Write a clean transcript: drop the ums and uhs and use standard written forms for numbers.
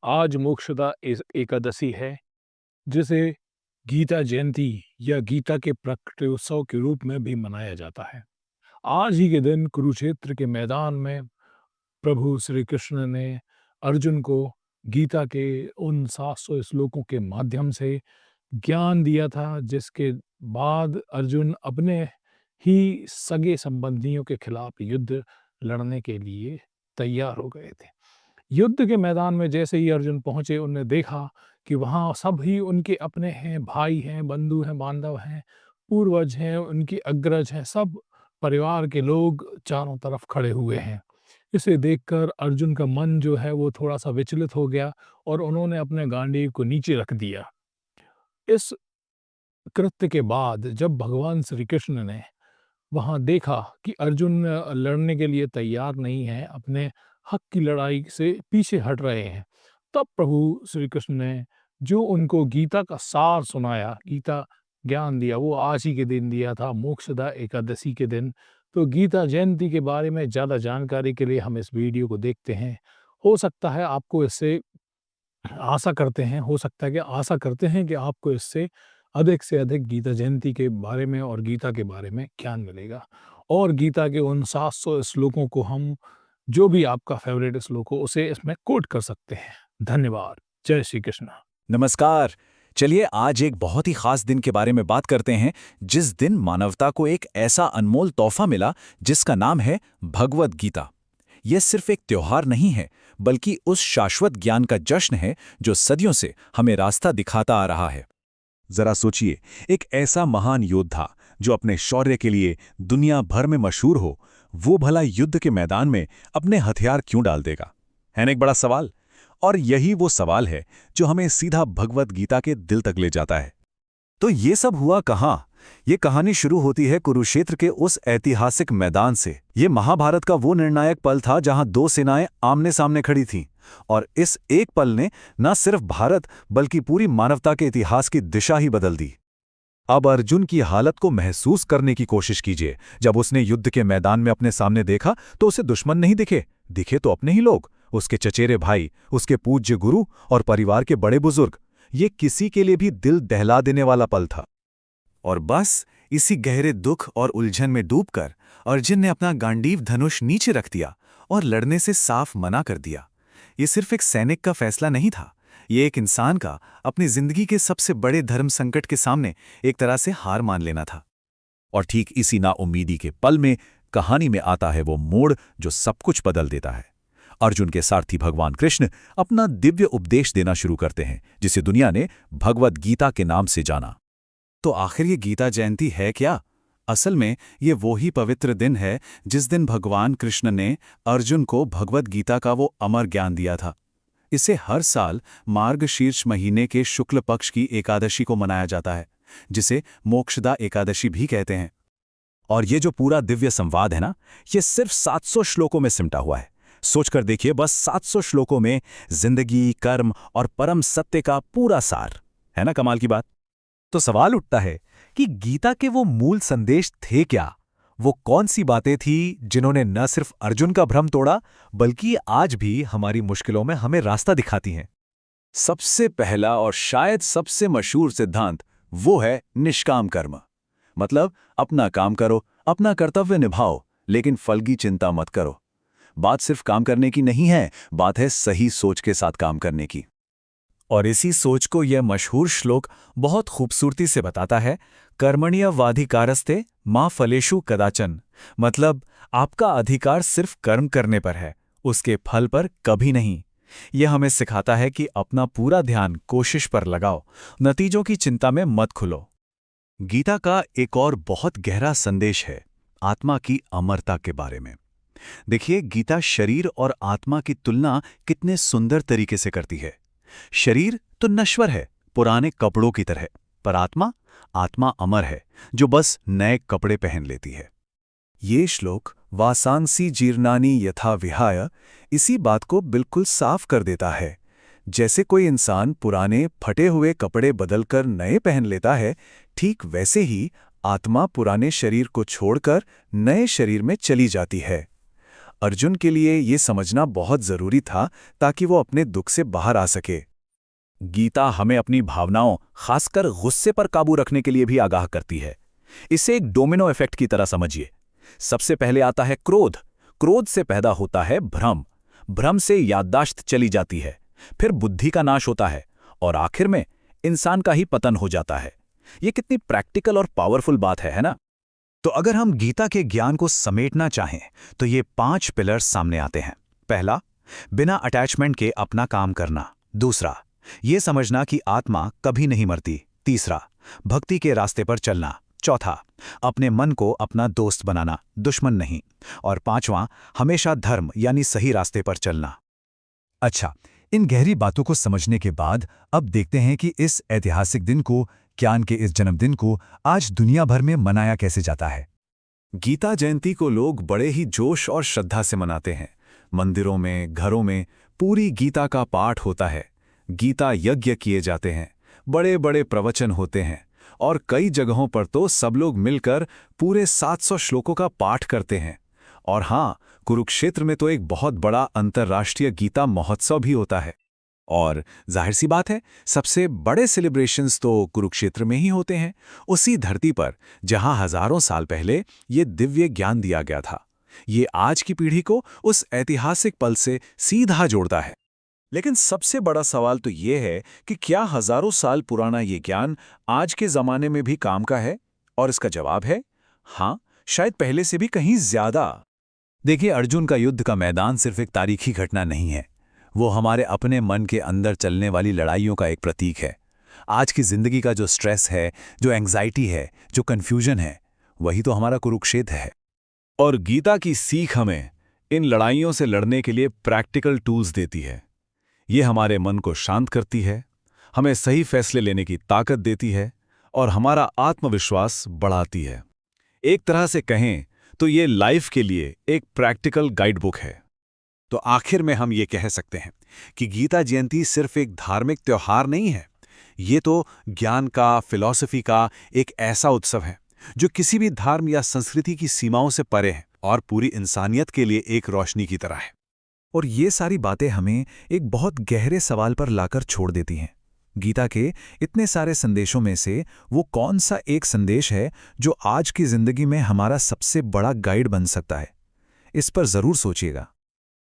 आज मोक्षदा एकादशी है, जिसे गीता जयंती या गीता के प्रकटोत्सव के रूप में भी मनाया जाता है। आज ही के दिन कुरुक्षेत्र के मैदान में प्रभु श्री कृष्ण ने अर्जुन को गीता के उन 700 श्लोकों के माध्यम से ज्ञान दिया था, जिसके बाद अर्जुन अपने ही सगे संबंधियों के खिलाफ युद्ध लड़ने के लिए तैयार हो गए थे। युद्ध के मैदान में जैसे ही अर्जुन पहुंचे, उन्होंने देखा कि वहाँ सब ही उनके अपने हैं, भाई हैं, बंधु हैं, बांधव हैं, पूर्वज हैं, उनके अग्रज हैं, सब परिवार के लोग चारों तरफ खड़े हुए हैं। इसे देखकर अर्जुन का मन जो है वो थोड़ा-सा विचलित हो गया और उन्होंने अपने गांडीव को नीचे रख दिया। इस कृत्य के बाद जब भगवान श्री कृष्ण ने वहाँ देखा कि अर्जुन लड़ने के लिए तैयार नहीं है, अपने हक की लड़ाई से पीछे हट रहे हैं, तब प्रभु श्री कृष्ण ने जो उनको गीता का सार सुनाया, गीता ज्ञान दिया, वो आज ही के दिन दिया था, मोक्षदा एकादशी के दिन। तो गीता जयंती के बारे में ज़्यादा जानकारी के लिए हम इस वीडियो को देखते हैं। हो सकता है आपको इससे हो सकता है कि आशा करते हैं कि आपको इससे अधिक से अधिक गीता जयंती के बारे में और गीता के बारे में ज्ञान मिलेगा। और गीता के उन 700 श्लोकों को हम, जो भी आपका फ़ेवरेट श्लोक हो, उसे इसमें कोट कर सकते हैं। धन्यवाद। जय श्री कृष्ण। नमस्कार। चलिए आज एक बहुत ही खास दिन के बारे में बात करते हैं, जिस दिन मानवता को एक ऐसा अनमोल तोहफा मिला जिसका नाम है भगवद गीता। यह सिर्फ एक त्योहार नहीं है, बल्कि उस शाश्वत ज्ञान का जश्न है जो सदियों से हमें रास्ता दिखाता आ रहा है। जरा सोचिए, एक ऐसा महान योद्धा जो अपने शौर्य के लिए दुनिया भर में मशहूर हो, वो भला युद्ध के मैदान में अपने हथियार क्यों डाल देगा? है ना एक बड़ा सवाल। और यही वो सवाल है जो हमें सीधा भगवद गीता के दिल तक ले जाता है। तो ये सब हुआ कहाँ? ये कहानी शुरू होती है कुरुक्षेत्र के उस ऐतिहासिक मैदान से। ये महाभारत का वो निर्णायक पल था जहां दो सेनाएं आमने सामने खड़ी थीं, और इस एक पल ने न सिर्फ भारत बल्कि पूरी मानवता के इतिहास की दिशा ही बदल दी। अब अर्जुन की हालत को महसूस करने की कोशिश कीजिए। जब उसने युद्ध के मैदान में अपने सामने देखा तो उसे दुश्मन नहीं दिखे तो अपने ही लोग, उसके चचेरे भाई, उसके पूज्य गुरु और परिवार के बड़े बुजुर्ग। ये किसी के लिए भी दिल दहला देने वाला पल था। और बस इसी गहरे दुख और उलझन में डूबकर अर्जुन ने अपना गांडीव धनुष नीचे रख दिया और लड़ने से साफ मना कर दिया। ये सिर्फ एक सैनिक का फैसला नहीं था, ये एक इंसान का अपनी जिंदगी के सबसे बड़े धर्म संकट के सामने एक तरह से हार मान लेना था। और ठीक इसी नाउम्मीदी के पल में कहानी में आता है वो मोड़ जो सब कुछ बदल देता है। अर्जुन के सारथी भगवान कृष्ण अपना दिव्य उपदेश देना शुरू करते हैं, जिसे दुनिया ने भगवद गीता के नाम से जाना। तो आखिर ये गीता जयंती है क्या? असल में ये वो ही पवित्र दिन है जिस दिन भगवान कृष्ण ने अर्जुन को भगवद गीता का वो अमर ज्ञान दिया था। इसे हर साल मार्गशीर्ष महीने के शुक्ल पक्ष की एकादशी को मनाया जाता है, जिसे मोक्षदा एकादशी भी कहते हैं। और ये जो पूरा दिव्य संवाद है ना, ये सिर्फ 700 श्लोकों में सिमटा हुआ है। सोचकर देखिए, बस 700 श्लोकों में जिंदगी, कर्म और परम सत्य का पूरा सार। है ना कमाल की बात? तो सवाल उठता है कि गीता के वो मूल संदेश थे क्या? वो कौन सी बातें थी जिन्होंने न सिर्फ अर्जुन का भ्रम तोड़ा, बल्कि आज भी हमारी मुश्किलों में हमें रास्ता दिखाती हैं? सबसे पहला और शायद सबसे मशहूर सिद्धांत वो है निष्काम कर्म। मतलब अपना काम करो, अपना कर्तव्य निभाओ, लेकिन फल की चिंता मत करो। बात सिर्फ काम करने की नहीं है, बात है सही सोच के साथ काम करने की। और इसी सोच को यह मशहूर श्लोक बहुत खूबसूरती से बताता है। कर्मण्येवाधिकारस्ते मा फलेषु कदाचन। मतलब आपका अधिकार सिर्फ कर्म करने पर है, उसके फल पर कभी नहीं। यह हमें सिखाता है कि अपना पूरा ध्यान कोशिश पर लगाओ, नतीजों की चिंता में मत खुलो। गीता का एक और बहुत गहरा संदेश है आत्मा की अमरता के बारे में। देखिए, गीता शरीर और आत्मा की तुलना कितने सुंदर तरीके से करती है। शरीर तो नश्वर है, पुराने कपड़ों की तरह, पर आत्मा अमर है, जो बस नए कपड़े पहन लेती है। ये श्लोक वासांसी जीर्णानि यथा विहाय इसी बात को बिल्कुल साफ कर देता है। जैसे कोई इंसान पुराने फटे हुए कपड़े बदलकर नए पहन लेता है, ठीक वैसे ही आत्मा पुराने शरीर को छोड़कर नए शरीर में चली जाती है। अर्जुन के लिए ये समझना बहुत जरूरी था ताकि वो अपने दुख से बाहर आ सके। गीता हमें अपनी भावनाओं, खासकर गुस्से पर काबू रखने के लिए भी आगाह करती है। इसे एक डोमिनो इफेक्ट की तरह समझिए। सबसे पहले आता है क्रोध। क्रोध से पैदा होता है भ्रम। भ्रम से याददाश्त चली जाती है, फिर बुद्धि का नाश होता है और आखिर में इंसान का ही पतन हो जाता है। ये कितनी प्रैक्टिकल और पावरफुल बात है ना? तो अगर हम गीता के ज्ञान को समेटना चाहें तो ये 5 पिलर्स सामने आते हैं। पहला, बिना अटैचमेंट के अपना काम करना। दूसरा, ये समझना कि आत्मा कभी नहीं मरती। तीसरा, भक्ति के रास्ते पर चलना। चौथा, अपने मन को अपना दोस्त बनाना, दुश्मन नहीं। और पांचवां, हमेशा धर्म यानी सही रास्ते पर चलना। अच्छा, इन गहरी बातों को समझने के बाद अब देखते हैं कि इस ऐतिहासिक दिन को, ज्ञान के इस जन्मदिन को आज दुनिया भर में मनाया कैसे जाता है। गीता जयंती को लोग बड़े ही जोश और श्रद्धा से मनाते हैं। मंदिरों में, घरों में पूरी गीता का पाठ होता है। गीता यज्ञ किए जाते हैं, बड़े बड़े प्रवचन होते हैं और कई जगहों पर तो सब लोग मिलकर पूरे 700 श्लोकों का पाठ करते हैं। और हाँ, कुरुक्षेत्र में तो एक बहुत बड़ा अंतर्राष्ट्रीय गीता महोत्सव भी होता है। और जाहिर सी बात है, सबसे बड़े सेलिब्रेशंस तो कुरुक्षेत्र में ही होते हैं, उसी धरती पर जहां हजारों साल पहले ये दिव्य ज्ञान दिया गया था। ये आज की पीढ़ी को उस ऐतिहासिक पल से सीधा जोड़ता है। लेकिन सबसे बड़ा सवाल तो ये है कि क्या हजारों साल पुराना ये ज्ञान आज के जमाने में भी काम का है? और इसका जवाब है हाँ, शायद पहले से भी कहीं ज्यादा। देखिए, अर्जुन का युद्ध का मैदान सिर्फ एक तारीखी घटना नहीं है, वो हमारे अपने मन के अंदर चलने वाली लड़ाइयों का एक प्रतीक है। आज की जिंदगी का जो स्ट्रेस है, जो एंग्जाइटी है, जो कन्फ्यूजन है, वही तो हमारा कुरुक्षेत्र है। और गीता की सीख हमें इन लड़ाइयों से लड़ने के लिए प्रैक्टिकल टूल्स देती है। ये हमारे मन को शांत करती है, हमें सही फैसले लेने की ताकत देती है और हमारा आत्मविश्वास बढ़ाती है। एक तरह से कहें तो ये लाइफ के लिए एक प्रैक्टिकल गाइड बुक है। तो आखिर में हम ये कह सकते हैं कि गीता जयंती सिर्फ एक धार्मिक त्योहार नहीं है, ये तो ज्ञान का, फिलॉसफी का एक ऐसा उत्सव है जो किसी भी धर्म या संस्कृति की सीमाओं से परे है और पूरी इंसानियत के लिए एक रोशनी की तरह है। और ये सारी बातें हमें एक बहुत गहरे सवाल पर लाकर छोड़ देती हैं। गीता के इतने सारे संदेशों में से वो कौन सा एक संदेश है जो आज की जिंदगी में हमारा सबसे बड़ा गाइड बन सकता है? इस पर जरूर सोचिएगा।